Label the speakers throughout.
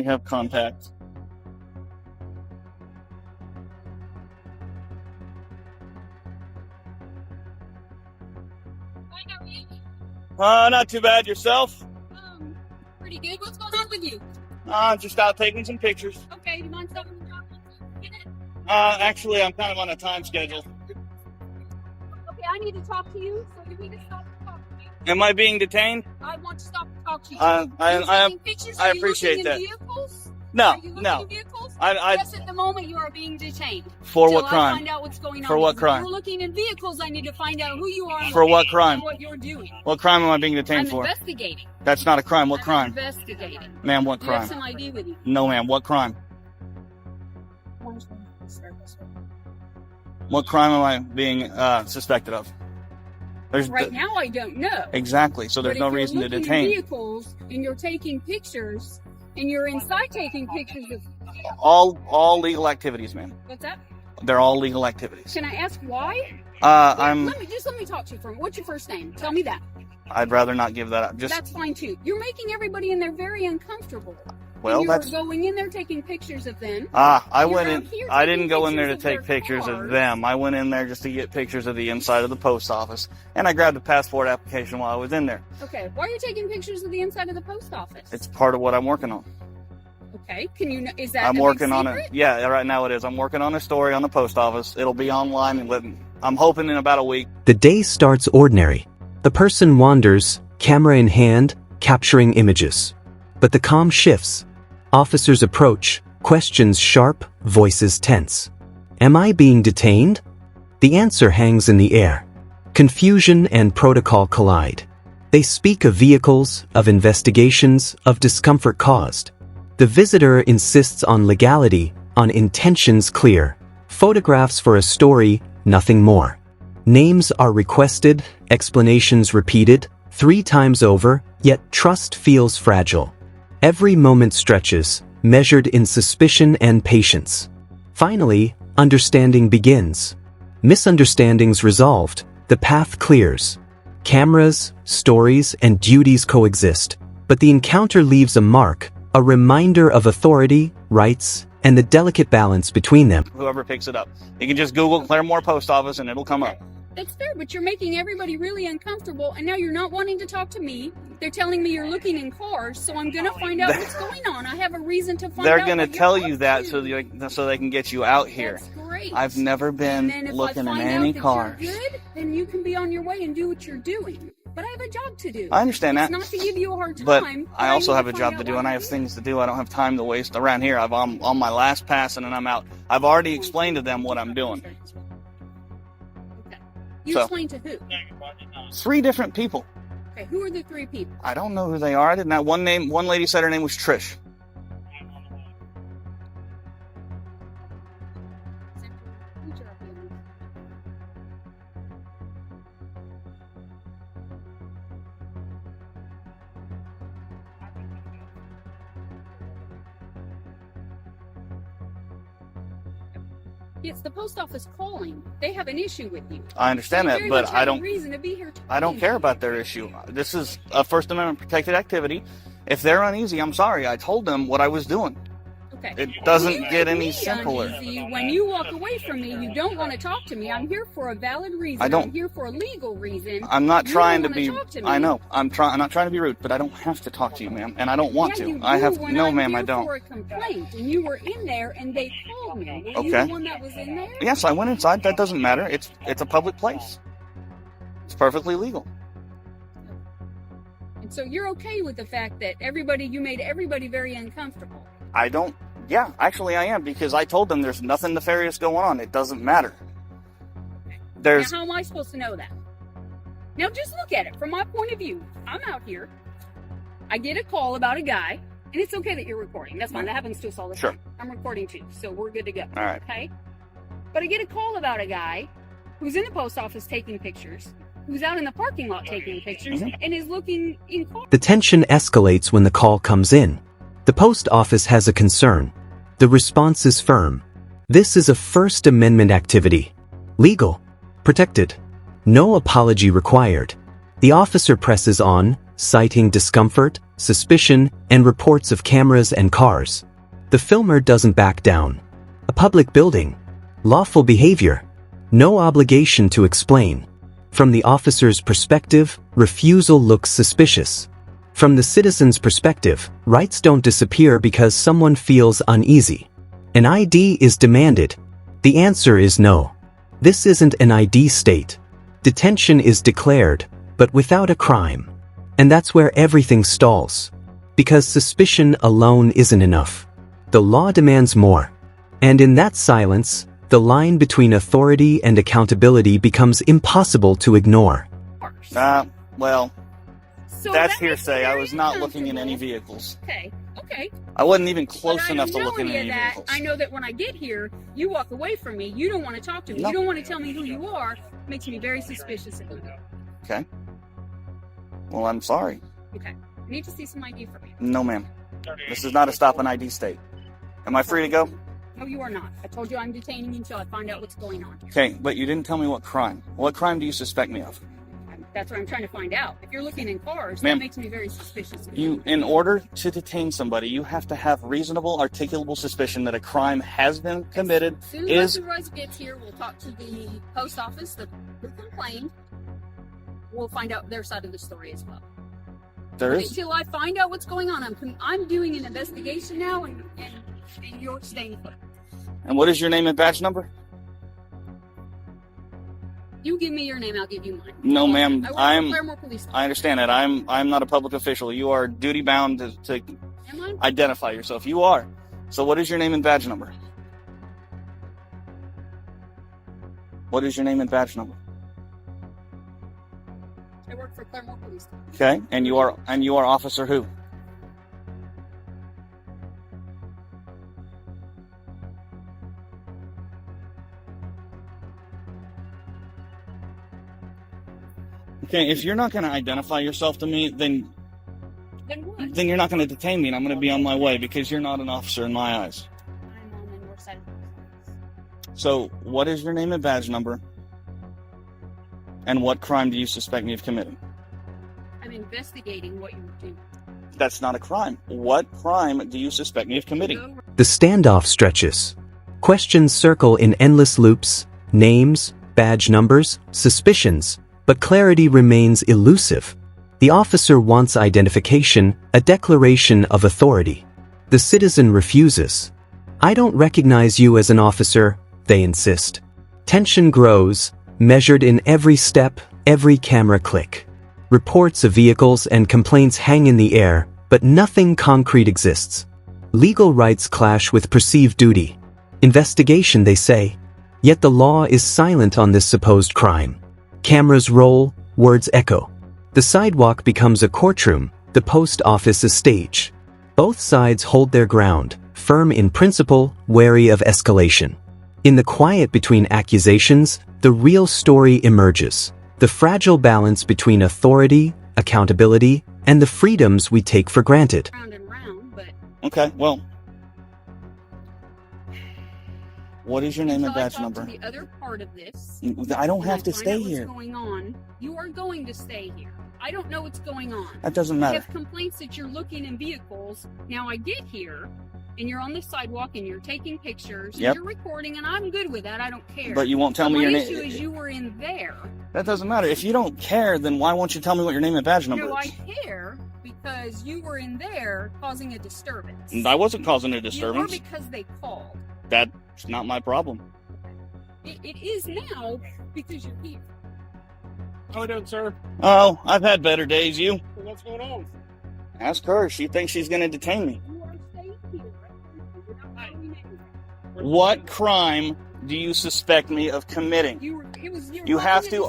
Speaker 1: We have contact. Not too bad. Yourself?
Speaker 2: Pretty good. What's going on with you?
Speaker 1: Just out taking some pictures.
Speaker 2: Okay, do you mind stopping the job?
Speaker 1: Actually, I'm kind of on a time schedule.
Speaker 2: Okay, I need to talk to you, so you need to stop and talk to me.
Speaker 1: Am I being detained?
Speaker 2: I want to stop and talk to you.
Speaker 1: I appreciate that.
Speaker 2: Vehicles?
Speaker 1: No,
Speaker 2: Are you looking
Speaker 1: no.
Speaker 2: in vehicles?
Speaker 1: I
Speaker 2: Yes, at the moment you are being detained.
Speaker 1: For what
Speaker 2: I
Speaker 1: crime?
Speaker 2: find out what's going on.
Speaker 1: For what
Speaker 2: If
Speaker 1: crime?
Speaker 2: you're looking in vehicles, I need to find out who you are.
Speaker 1: For what crime?
Speaker 2: And what you're doing.
Speaker 1: What crime am I being detained
Speaker 2: I'm
Speaker 1: for?
Speaker 2: investigating.
Speaker 1: That's not a crime. What
Speaker 2: I'm
Speaker 1: crime?
Speaker 2: investigating.
Speaker 1: Ma'am, what
Speaker 2: Do you have
Speaker 1: crime?
Speaker 2: some ID with you?
Speaker 1: No, ma'am. What crime? What crime am I being suspected of?
Speaker 2: Right now, I don't know.
Speaker 1: Exactly. So there's
Speaker 2: But
Speaker 1: no
Speaker 2: if you're
Speaker 1: reason to
Speaker 2: looking in
Speaker 1: detain.
Speaker 2: vehicles and you're taking pictures and you're inside taking pictures of
Speaker 1: All legal activities, ma'am.
Speaker 2: what's that?
Speaker 1: They're all legal activities.
Speaker 2: Can I ask why? Let me talk to you for what's your first name? Tell me that.
Speaker 1: I'd rather not give that up.
Speaker 2: That's fine too. You're making everybody in there very uncomfortable.
Speaker 1: Well,
Speaker 2: and
Speaker 1: that's
Speaker 2: you're going in there taking pictures of them.
Speaker 1: I
Speaker 2: You're
Speaker 1: went
Speaker 2: out
Speaker 1: in.
Speaker 2: here
Speaker 1: I
Speaker 2: taking
Speaker 1: didn't go in there to
Speaker 2: pictures of
Speaker 1: take
Speaker 2: their
Speaker 1: pictures of
Speaker 2: cars.
Speaker 1: them. I went in there just to get pictures of the inside of the post office, and I grabbed a passport application while I was in there.
Speaker 2: Okay, why are you taking pictures of the inside of the post office?
Speaker 1: It's part of what I'm working on.
Speaker 2: Okay, is that
Speaker 1: I'm
Speaker 2: a
Speaker 1: working
Speaker 2: big
Speaker 1: on
Speaker 2: secret?
Speaker 1: it. Yeah, right now it is. I'm working on a story on the post office. It'll be online, and I'm hoping in about a week.
Speaker 3: The day starts ordinary. The person wanders, camera in hand, capturing images. But the calm shifts. Officers approach, questions sharp, voices tense. Am I being detained? The answer hangs in the air. Confusion and protocol collide. They speak of vehicles, of investigations, of discomfort caused. The visitor insists on legality, on intentions clear. Photographs for a story, nothing more. Names are requested, explanations repeated, 3 times over, yet trust feels fragile. Every moment stretches, measured in suspicion and patience. Finally, understanding begins. Misunderstandings resolved, the path clears. Cameras, stories, and duties coexist, but the encounter leaves a mark, a reminder of authority, rights, and the delicate balance between them.
Speaker 1: Whoever picks it up, you can just Google Claremore Post Office, and it'll come up.
Speaker 2: That's fair, but you're making everybody really uncomfortable, and now you're not wanting to talk to me. They're telling me you're looking in cars, so I'm gonna find out what's going on. I have a reason to find out.
Speaker 1: They're gonna
Speaker 2: what
Speaker 1: tell
Speaker 2: you're
Speaker 1: you
Speaker 2: up
Speaker 1: that
Speaker 2: to.
Speaker 1: so they can get you out here.
Speaker 2: That's great.
Speaker 1: I've never
Speaker 2: And then
Speaker 1: been
Speaker 2: if
Speaker 1: looking
Speaker 2: I
Speaker 1: in
Speaker 2: find
Speaker 1: any
Speaker 2: out that
Speaker 1: cars.
Speaker 2: you're good, then you can be on your way and do what you're doing. But I have a job to do.
Speaker 1: I understand
Speaker 2: It's
Speaker 1: that.
Speaker 2: not to give you a hard time.
Speaker 1: But I also
Speaker 2: need
Speaker 1: have a
Speaker 2: find
Speaker 1: job
Speaker 2: out
Speaker 1: to do,
Speaker 2: why
Speaker 1: and I
Speaker 2: you're
Speaker 1: have
Speaker 2: doing
Speaker 1: things to do. I don't have time to waste around here. I'm on my last pass, and then I'm out. I've already explained to them what I'm doing.
Speaker 2: it. Okay. You
Speaker 1: So-
Speaker 2: explain to who?
Speaker 1: 3 different people.
Speaker 2: Okay, who are the 3 people?
Speaker 1: I don't know who they are. I didn't have one name. One lady said her name was Trish.
Speaker 2: It's the post office calling. They have an issue with you.
Speaker 1: I understand
Speaker 2: So
Speaker 1: that,
Speaker 2: you
Speaker 1: but
Speaker 2: very much
Speaker 1: I
Speaker 2: have a
Speaker 1: don't.
Speaker 2: reason to be here
Speaker 1: I don't
Speaker 2: talking
Speaker 1: care
Speaker 2: to
Speaker 1: about
Speaker 2: me.
Speaker 1: their issue. This is a First Amendment protected activity. If they're uneasy, I'm sorry. I told them what I was doing.
Speaker 2: Okay.
Speaker 1: It doesn't
Speaker 2: You
Speaker 1: get
Speaker 2: make
Speaker 1: any
Speaker 2: me
Speaker 1: simpler.
Speaker 2: uneasy. When you walk away from me, you don't want to talk to me. I'm here for a valid reason.
Speaker 1: I don't-
Speaker 2: I'm here for a legal reason.
Speaker 1: I'm not
Speaker 2: You
Speaker 1: trying to
Speaker 2: don't
Speaker 1: be.
Speaker 2: wanna talk to me.
Speaker 1: I know. I'm not trying to be rude, but I don't have to talk to you, ma'am, and I don't want
Speaker 2: Yeah,
Speaker 1: to.
Speaker 2: you
Speaker 1: I
Speaker 2: do
Speaker 1: have
Speaker 2: when
Speaker 1: no,
Speaker 2: I'm
Speaker 1: ma'am.
Speaker 2: here
Speaker 1: I don't.
Speaker 2: For a complaint, and you were in there, and they called me. Were you
Speaker 1: Okay.
Speaker 2: the one that was in there?
Speaker 1: Yes, I went inside. That doesn't matter. It's a public place. It's perfectly legal.
Speaker 2: And so you're okay with the fact that you made everybody very uncomfortable.
Speaker 1: I don't. Yeah, actually, I am because I told them there's nothing nefarious going on. It doesn't matter. There's.
Speaker 2: Now, how am I supposed to know that? Now, just look at it from my point of view. I'm out here. I get a call about a guy, and it's okay that you're recording. That's fine. That happens to us all the
Speaker 1: Sure.
Speaker 2: time. I'm recording too, so we're good to go.
Speaker 1: All right.
Speaker 2: Okay? But I get a call about a guy who's in the post office taking pictures, who's out in the parking lot taking pictures, and is looking in car.
Speaker 3: The tension escalates when the call comes in. The post office has a concern. The response is firm. This is a First Amendment activity. Legal. Protected. No apology required. The officer presses on, citing discomfort, suspicion, and reports of cameras and cars. The filmer doesn't back down. A public building. Lawful behavior. No obligation to explain. From the officer's perspective, refusal looks suspicious. From the citizen's perspective, rights don't disappear because someone feels uneasy. An ID is demanded. The answer is no. This isn't an ID state. Detention is declared, but without a crime. And that's where everything stalls. Because suspicion alone isn't enough. The law demands more. And in that silence, the line between authority and accountability becomes impossible to ignore.
Speaker 1: Well,
Speaker 2: So
Speaker 1: that's
Speaker 2: that makes me
Speaker 1: hearsay. I
Speaker 2: very
Speaker 1: was not looking in any
Speaker 2: uncomfortable.
Speaker 1: vehicles.
Speaker 2: Okay.
Speaker 1: I wasn't even
Speaker 2: But
Speaker 1: close
Speaker 2: I
Speaker 1: enough
Speaker 2: don't
Speaker 1: to
Speaker 2: know
Speaker 1: look in
Speaker 2: any of
Speaker 1: any
Speaker 2: that.
Speaker 1: vehicles.
Speaker 2: I know that when I get here, you walk away from me. You don't want to talk to me.
Speaker 1: No.
Speaker 2: You don't want to tell me who you are. Makes me very suspicious of you.
Speaker 1: Okay. Well, I'm sorry.
Speaker 2: Okay. I need to see some ID from you.
Speaker 1: No, ma'am. This is not a stop and ID state. Am I free to go?
Speaker 2: No, you are not. I told you I'm detaining you until I find out what's going on.
Speaker 1: Okay, but you didn't tell me what crime. What crime do you suspect me of?
Speaker 2: That's what I'm trying to find out. If you're looking in cars,
Speaker 1: Ma'am,
Speaker 2: that makes me very suspicious of
Speaker 1: You, in order to detain somebody, you have to have reasonable, articulable suspicion that a crime has been committed.
Speaker 2: As soon as my supervisor gets here, we'll talk to the post office, who complained. We'll find out their side of the story as well.
Speaker 1: There
Speaker 2: But
Speaker 1: is.
Speaker 2: until I find out what's going on, I'm doing an investigation now, and you're staying put.
Speaker 1: And what is your name and badge number?
Speaker 2: You give me your name, I'll give you mine.
Speaker 1: No, ma'am.
Speaker 2: I work for Claremore Police Department.
Speaker 1: I understand that. I'm not a public official. You are duty bound to
Speaker 2: Am I?
Speaker 1: identify yourself. You are. So what is your name and badge number? What is your name and badge number?
Speaker 2: I work for Claremore Police Department.
Speaker 1: Okay, and you are officer who? Okay, if you're not going to identify yourself to me, then
Speaker 2: Then what?
Speaker 1: you're not going to detain me, and I'm going to be on my way because you're not an officer in my eyes.
Speaker 2: I'm on the north side of the house.
Speaker 1: So, what is your name and badge number? And what crime do you suspect me of committing?
Speaker 2: I'm investigating what you were doing.
Speaker 1: That's not a crime. What crime do you suspect me of committing?
Speaker 3: The standoff stretches. Questions circle in endless loops, names, badge numbers, suspicions, but clarity remains elusive. The officer wants identification, a declaration of authority. The citizen refuses. I don't recognize you as an officer, they insist. Tension grows, measured in every step, every camera click. Reports of vehicles and complaints hang in the air, but nothing concrete exists. Legal rights clash with perceived duty. Investigation, they say. Yet the law is silent on this supposed crime. Cameras roll, words echo. The sidewalk becomes a courtroom, the post office a stage. Both sides hold their ground, firm in principle, wary of escalation. In the quiet between accusations, the real story emerges. The fragile balance between authority, accountability, and the freedoms we take for granted.
Speaker 2: Round and round, but
Speaker 1: Okay, well, what is your name and
Speaker 2: until I
Speaker 1: badge
Speaker 2: talk
Speaker 1: number?
Speaker 2: to the other part of this,
Speaker 1: I don't
Speaker 2: and
Speaker 1: have to
Speaker 2: find
Speaker 1: stay
Speaker 2: out
Speaker 1: here.
Speaker 2: What's going on? You are going to stay here. I don't know what's going on.
Speaker 1: That doesn't
Speaker 2: I
Speaker 1: matter.
Speaker 2: have complaints that you're looking in vehicles. Now I get here, and you're on the sidewalk, and you're taking pictures, and
Speaker 1: Yep.
Speaker 2: you're recording, and I'm good with that. I don't care.
Speaker 1: But you won't tell
Speaker 2: But
Speaker 1: me your
Speaker 2: my
Speaker 1: name.
Speaker 2: issue is you were in there.
Speaker 1: That doesn't matter. If you don't care, then why won't you tell me what your name and badge number
Speaker 2: No, I
Speaker 1: is?
Speaker 2: care because you were in there causing a disturbance.
Speaker 1: I wasn't causing a
Speaker 2: You were
Speaker 1: disturbance.
Speaker 2: because they called.
Speaker 1: That's not my problem.
Speaker 2: It is now because you're here.
Speaker 4: How are we doing, sir?
Speaker 1: Oh, I've had better days. You?
Speaker 4: What's going on?
Speaker 1: Ask her. She thinks she's going to detain me.
Speaker 2: You are staying here. You're not going anywhere.
Speaker 1: What crime do you suspect me of committing? You have to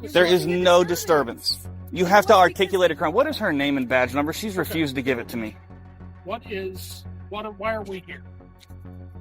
Speaker 1: There is no disturbance. You have to articulate a crime. What is her name and badge number? She's refused to give it to me.
Speaker 4: Why are we here?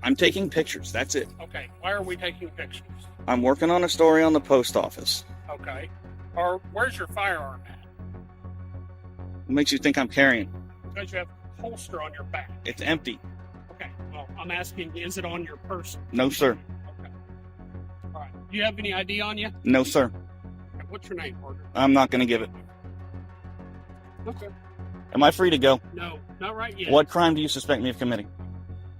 Speaker 1: I'm taking pictures. That's it.
Speaker 4: Okay, why are we taking pictures?
Speaker 1: I'm working on a story on the post office.
Speaker 4: Okay. Or where's your firearm at?
Speaker 1: What makes you think I'm carrying?
Speaker 4: Because you have a holster on your back.
Speaker 1: It's empty.
Speaker 4: Okay, well, I'm asking, is it on your person?
Speaker 1: No, sir.
Speaker 4: Okay. All right. Do you have any ID on you?
Speaker 1: No, sir.
Speaker 4: Okay, what's your name, partner?
Speaker 1: I'm not going to give it.
Speaker 4: Okay.
Speaker 1: Am I free to go?
Speaker 4: No, not right yet.
Speaker 1: What crime do you suspect me of committing?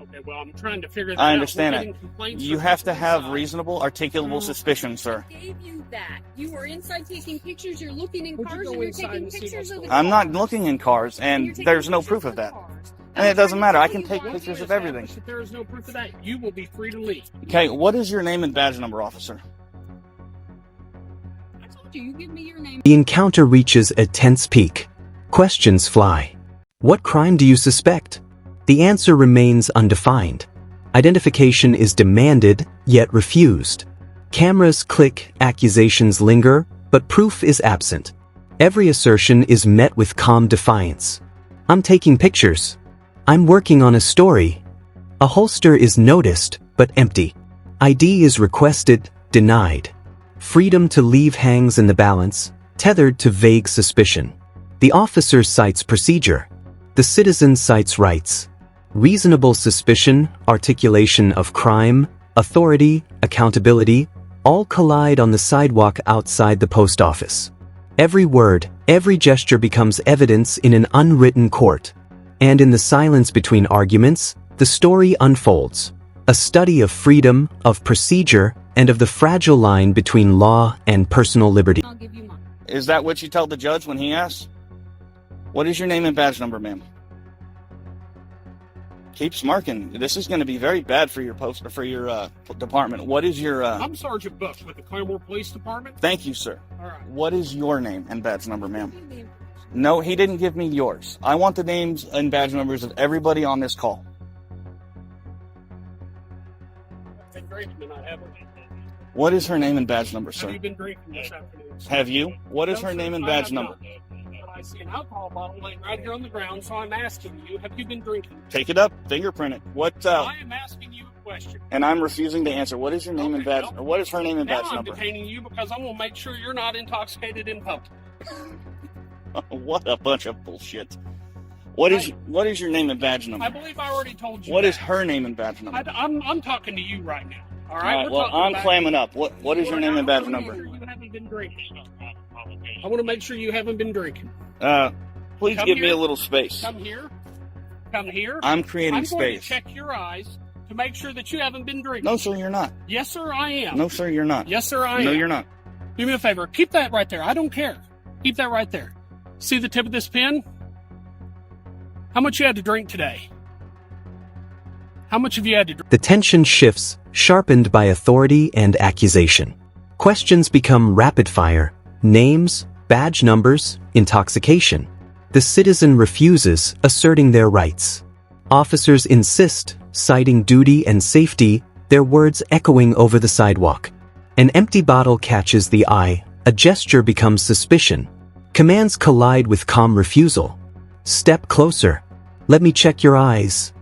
Speaker 4: Okay, well, I'm trying to figure that
Speaker 1: I
Speaker 4: out.
Speaker 1: understand
Speaker 4: We're
Speaker 1: it.
Speaker 4: getting complaints
Speaker 1: You
Speaker 4: from
Speaker 1: have to
Speaker 4: both
Speaker 1: have
Speaker 4: sides.
Speaker 1: reasonable, articulable suspicion, sir.
Speaker 2: I gave you that. You were inside taking pictures. You're looking in
Speaker 4: Would you
Speaker 2: cars
Speaker 4: go
Speaker 2: and you're
Speaker 4: inside
Speaker 2: taking
Speaker 4: and see
Speaker 2: pictures
Speaker 4: what's
Speaker 2: of the
Speaker 4: going
Speaker 2: cars.
Speaker 1: I'm not looking in cars,
Speaker 2: You're
Speaker 1: and
Speaker 2: taking
Speaker 1: there's no
Speaker 2: pictures
Speaker 1: proof of
Speaker 2: the
Speaker 1: that.
Speaker 2: cars.
Speaker 1: And it
Speaker 2: I'm
Speaker 1: doesn't
Speaker 2: trying to
Speaker 1: matter. I
Speaker 2: tell
Speaker 1: can
Speaker 2: you
Speaker 1: take
Speaker 2: why
Speaker 1: pictures
Speaker 2: you're
Speaker 1: of everything.
Speaker 4: If there is no proof of that, you will be free to leave.
Speaker 1: Okay, what is your name and badge number, officer?
Speaker 2: I told you, you give me your name.
Speaker 3: The encounter reaches a tense peak. Questions fly. What crime do you suspect? The answer remains undefined. Identification is demanded, yet refused. Cameras click, accusations linger, but proof is absent. Every assertion is met with calm defiance. I'm taking pictures. I'm working on a story. A holster is noticed, but empty. ID is requested, denied. Freedom to leave hangs in the balance, tethered to vague suspicion. The officer cites procedure. The citizen cites rights. Reasonable suspicion, articulation of crime, authority, accountability, all collide on the sidewalk outside the post office. Every word, every gesture becomes evidence in an unwritten court. And in the silence between arguments, the story unfolds. A study of freedom, of procedure, and of the fragile line between law and personal liberty.
Speaker 2: I'll give you mine.
Speaker 1: Is that what you tell the judge when he asks? What is your name and badge number, ma'am? Keep smirking. This is going to be very bad for your post or for your department. What is your?
Speaker 4: I'm Sergeant Buck with the Claremore Police Department.
Speaker 1: Thank you, sir.
Speaker 4: All right.
Speaker 1: What is your name and badge number, ma'am? No, he didn't give me yours. I want the names and badge numbers of everybody on this call.
Speaker 4: I've been drinking and I haven't.
Speaker 1: What is her name and badge number,
Speaker 4: Have
Speaker 1: sir?
Speaker 4: you been drinking this afternoon?
Speaker 1: Have you? What is
Speaker 4: No,
Speaker 1: her
Speaker 4: sir,
Speaker 1: name and
Speaker 4: I
Speaker 1: badge
Speaker 4: have
Speaker 1: number?
Speaker 4: not. But I see an alcohol bottle laying right here on the ground, so I'm asking you, have you been drinking?
Speaker 1: Take it up, fingerprint it. What?
Speaker 4: I am asking you a question.
Speaker 1: And I'm refusing to answer. What is your name and
Speaker 4: Okay,
Speaker 1: badge?
Speaker 4: well,
Speaker 1: Or what is her name and
Speaker 4: Now
Speaker 1: badge
Speaker 4: I'm
Speaker 1: number?
Speaker 4: detaining you because I'm going to make sure you're not intoxicated in public.
Speaker 1: What a bunch of bullshit. What is your name and badge
Speaker 4: I
Speaker 1: number?
Speaker 4: believe I already told you
Speaker 1: What
Speaker 4: that.
Speaker 1: is her name and badge number?
Speaker 4: I'm talking to you right now. All
Speaker 1: All
Speaker 4: right.
Speaker 1: right,
Speaker 4: We're
Speaker 1: well,
Speaker 4: talking
Speaker 1: I'm
Speaker 4: about
Speaker 1: clamming up. What is your name and badge
Speaker 4: I wanna make
Speaker 1: number?
Speaker 4: sure you haven't been drinking. I want to make sure you haven't been drinking.
Speaker 1: Please
Speaker 4: Come
Speaker 1: give me
Speaker 4: here.
Speaker 1: a little space.
Speaker 4: Come here. Come here.
Speaker 1: I'm creating
Speaker 4: I'm going
Speaker 1: space.
Speaker 4: to check your eyes to make sure that you haven't been drinking.
Speaker 1: No, sir, you're not.
Speaker 4: Yes, sir, I am.
Speaker 1: No, sir, you're not.
Speaker 4: Yes, sir, I am.
Speaker 1: No, you're not.
Speaker 4: Do me a favor. Keep that right there. I don't care. Keep that right there. See the tip of this pen? How much you had to drink today? How much have you had to drink?
Speaker 3: The tension shifts, sharpened by authority and accusation. Questions become rapid fire. Names, badge numbers, intoxication. The citizen refuses, asserting their rights. Officers insist, citing duty and safety, their words echoing over the sidewalk. An empty bottle catches the eye, a gesture becomes suspicion. Commands collide with calm refusal. Step closer. Let me check your eyes.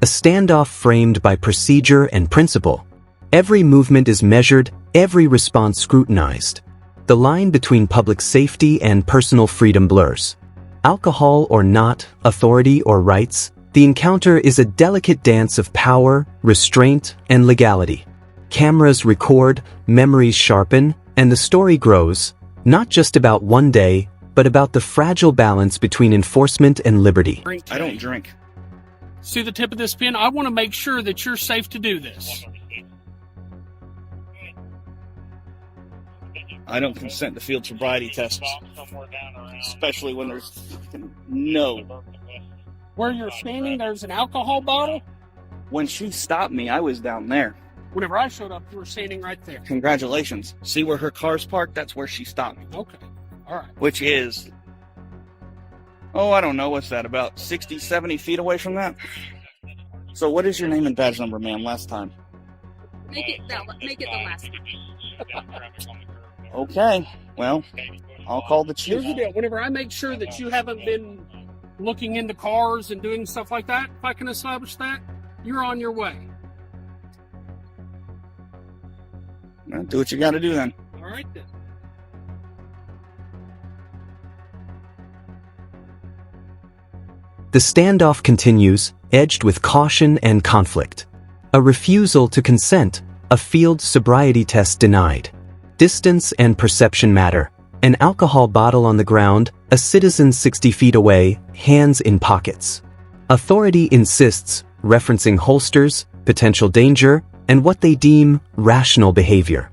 Speaker 3: A standoff framed by procedure and principle. Every movement is measured, every response scrutinized. The line between public safety and personal freedom blurs. Alcohol or not, authority or rights, the encounter is a delicate dance of power, restraint, and legality. Cameras record, memories sharpen, and the story grows, not just about one day, but about the fragile balance between enforcement and liberty.
Speaker 4: Drink
Speaker 1: I don't
Speaker 4: today?
Speaker 1: drink.
Speaker 4: See the tip of this pen? I want to make sure that you're safe to do this.
Speaker 1: I don't consent to field sobriety tests, especially when there's no.
Speaker 4: Where you're standing, there's an alcohol bottle.
Speaker 1: When she stopped me, I was down there.
Speaker 4: Whenever I showed up, you were standing right there.
Speaker 1: Congratulations. See where her car's parked? That's where she stopped me.
Speaker 4: Okay. All right.
Speaker 1: Which is, I don't know, what's that, about 60, 70 feet away from that? So what is your name and badge number, ma'am, last time?
Speaker 2: Make it the last one.
Speaker 1: Okay, well, I'll call the chief.
Speaker 4: Here's the deal. Whenever I make sure that you haven't been looking into cars and doing stuff like that, if I can establish that, you're on your way.
Speaker 1: Well, do what you gotta do then.
Speaker 4: All right then.
Speaker 3: The standoff continues, edged with caution and conflict. A refusal to consent, a field sobriety test denied. Distance and perception matter. An alcohol bottle on the ground, a citizen 60 feet away, hands in pockets. Authority insists, referencing holsters, potential danger, and what they deem rational behavior.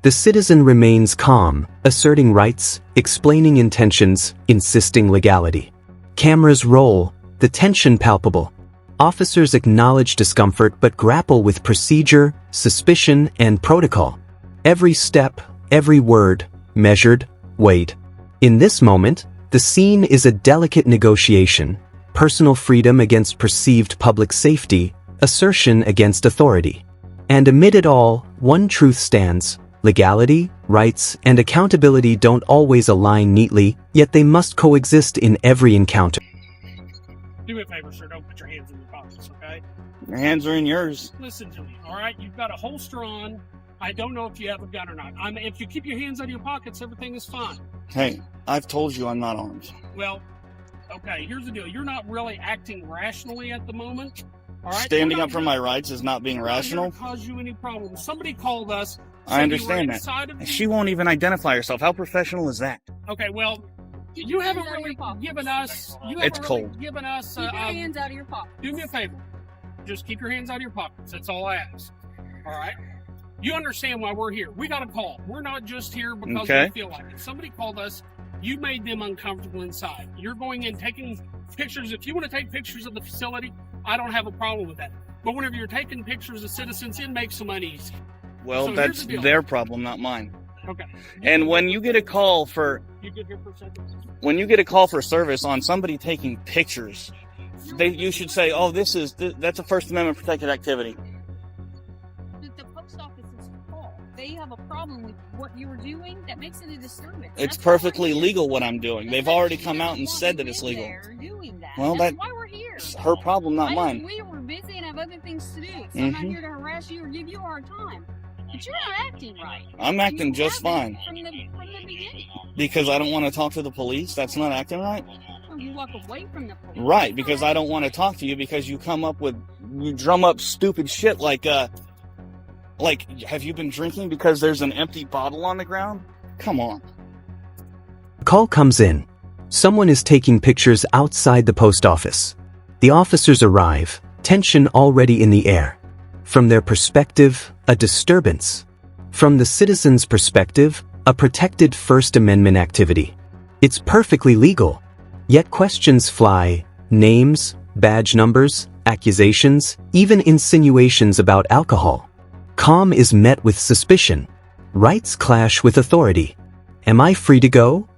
Speaker 3: The citizen remains calm, asserting rights, explaining intentions, insisting legality. Cameras roll, the tension palpable. Officers acknowledge discomfort but grapple with procedure, suspicion, and protocol. Every step, every word, measured, weighed. In this moment, the scene is a delicate negotiation, personal freedom against perceived public safety, assertion against authority. And amid it all, one truth stands: legality, rights, and accountability don't always align neatly, yet they must coexist in every encounter.
Speaker 4: Do me a favor, sir. Don't put your hands in your pockets, okay?
Speaker 1: Your hands are in yours.
Speaker 4: Listen to me, all right? You've got a holster on. I don't know if you have a gun or not. If you keep your hands out of your pockets, everything is fine.
Speaker 1: Hey, I've told you I'm not armed.
Speaker 4: Well, okay, here's the deal. You're not really acting rationally at the moment. All right?
Speaker 1: Standing up for my rights is not being rational.
Speaker 4: Not cause you any problems. Somebody called us.
Speaker 1: I understand that. She won't even identify herself. How professional is that?
Speaker 4: Okay, well, you haven't really given us.
Speaker 1: It's cold.
Speaker 4: Given us.
Speaker 2: Keep your hands out of your pockets.
Speaker 4: Do me a favor. Just keep your hands out of your pockets. That's all I ask. All right. You understand why we're here. We got a call. We're not just here because we feel like it. Somebody called us. You made them uncomfortable inside. You're going in taking pictures. If you want to take pictures of the facility, I don't have a problem with that. But whenever you're taking pictures of citizens, it makes them uneasy.
Speaker 1: Well, so that's their problem, not mine.
Speaker 4: Okay.
Speaker 1: And when you get a call for service on somebody taking pictures, you should say, "Oh, that's a First Amendment protected activity."
Speaker 2: The post office is full. They have a problem with what you were doing. That makes it a disturbance.
Speaker 1: It's perfectly legal what I'm doing. They've already come out and said that it's legal. Well, that's
Speaker 2: why we're here.
Speaker 1: Her problem, not mine.
Speaker 2: We were busy and have other things to do. So I'm not here to harass you or give you a hard time. But you're not acting right.
Speaker 1: I'm acting just fine.
Speaker 2: From the beginning.
Speaker 1: Because I don't want to talk to the police? That's not acting right?
Speaker 2: Well, you walk away from the police.
Speaker 1: Right, because I don't want to talk to you because you drum up stupid shit like, have you been drinking because there's an empty bottle on the ground? Come on.
Speaker 3: A call comes in. Someone is taking pictures outside the post office. The officers arrive, tension already in the air. From their perspective, a disturbance. From the citizen's perspective, a protected First Amendment activity. It's perfectly legal. Yet questions fly: names, badge numbers, accusations, even insinuations about alcohol. Calm is met with suspicion. Rights clash with authority. Am I free to go?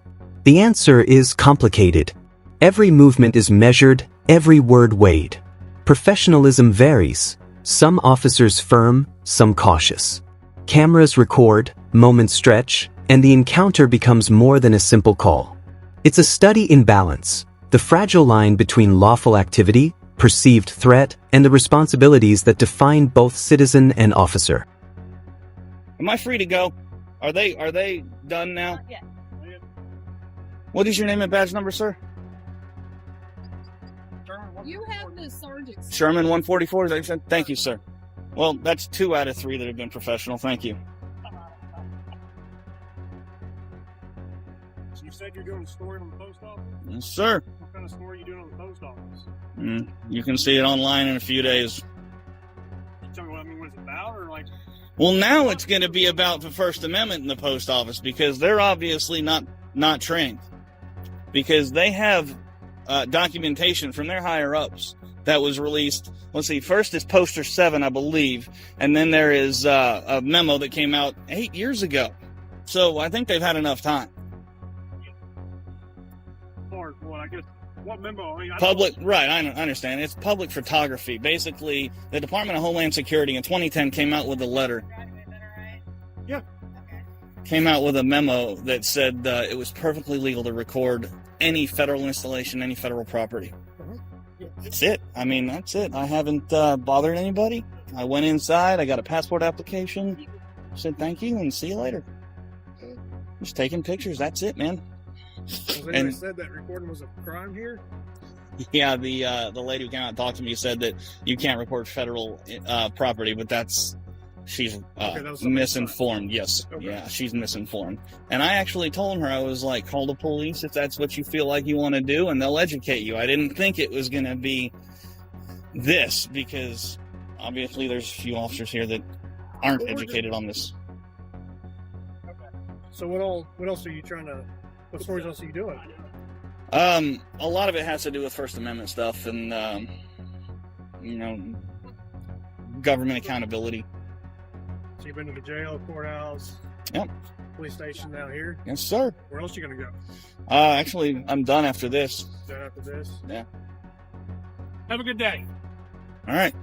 Speaker 3: The answer is complicated. Every movement is measured, every word weighed. Professionalism varies. Some officers firm, some cautious. Cameras record, moments stretch, and the encounter becomes more than a simple call. It's a study in balance, the fragile line between lawful activity, perceived threat, and the responsibilities that define both citizen and officer.
Speaker 1: Am I free to go? Are they done now?
Speaker 2: Not yet.
Speaker 1: What is your name and badge number, sir?
Speaker 2: You have the sergeant's.
Speaker 1: Sherman 144, is that what you said? Thank you, sir. Well, that's 2 out of 3 that have been professional. Thank you.
Speaker 5: So you said you're doing a story on the post office?
Speaker 1: Yes, sir.
Speaker 5: What kind of story are you doing on the post office?
Speaker 1: You can see it online in a few days.
Speaker 5: Tell me what it's about, or like...
Speaker 1: Well, now it's going to be about the First Amendment in the post office because they're obviously not trained. Because they have documentation from their higher-ups that was released. Let's see, first is Poster 7, I believe, and then there is a memo that came out 8 years ago. So I think they've had enough time.
Speaker 5: Or, well, I guess, what memo? I mean,
Speaker 1: Right, I understand. It's public photography. Basically, the Department of Homeland Security in 2010 came out with a letter.
Speaker 5: Yeah.
Speaker 1: Came out with a memo that said it was perfectly legal to record any federal installation, any federal property. That's it. I mean, that's it. I haven't bothered anybody. I went inside. I got a passport application. Said thank you and see you later. Just taking pictures. That's it, man.
Speaker 5: And said that recording was a crime here?
Speaker 1: Yeah, the lady who came out and talked to me said that you can't record federal property, but that's she's
Speaker 5: that was somebody's
Speaker 1: misinformed. Yes,
Speaker 5: Okay.
Speaker 1: yeah, she's misinformed. And I actually told her, I was like, call the police if that's what you feel like you want to do, and they'll educate you. I didn't think it was going to be this, because obviously there's a few officers here that aren't educated on this.
Speaker 5: So what else are you trying to? What stories else are you doing?
Speaker 1: A lot of it has to do with First Amendment stuff and government accountability.
Speaker 5: So you've been to the jail, courthouse,
Speaker 1: Yep.
Speaker 5: police station down here.
Speaker 1: Yes, sir.
Speaker 5: Where else you gonna go?
Speaker 1: Actually, I'm done after this.
Speaker 5: Is that after this?
Speaker 1: Yeah.
Speaker 4: Have a good day.
Speaker 1: All right.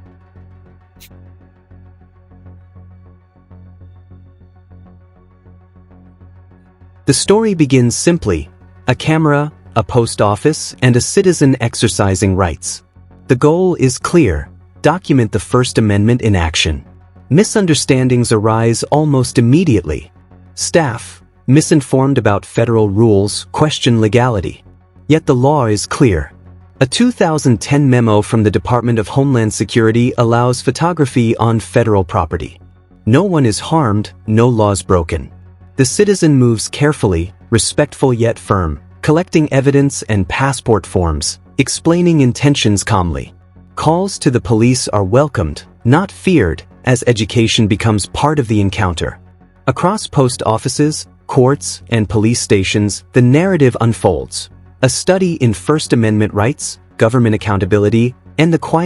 Speaker 3: The story begins simply: a camera, a post office, and a citizen exercising rights. The goal is clear: document the First Amendment in action. Misunderstandings arise almost immediately. Staff, misinformed about federal rules, question legality. Yet the law is clear. A 2010 memo from the Department of Homeland Security allows photography on federal property. No one is harmed, no laws broken. The citizen moves carefully, respectful yet firm, collecting evidence and passport forms, explaining intentions calmly. Calls to the police are welcomed, not feared, as education becomes part of the encounter. Across post offices, courts, and police stations, the narrative unfolds. A study in First Amendment rights, government accountability, and the quiet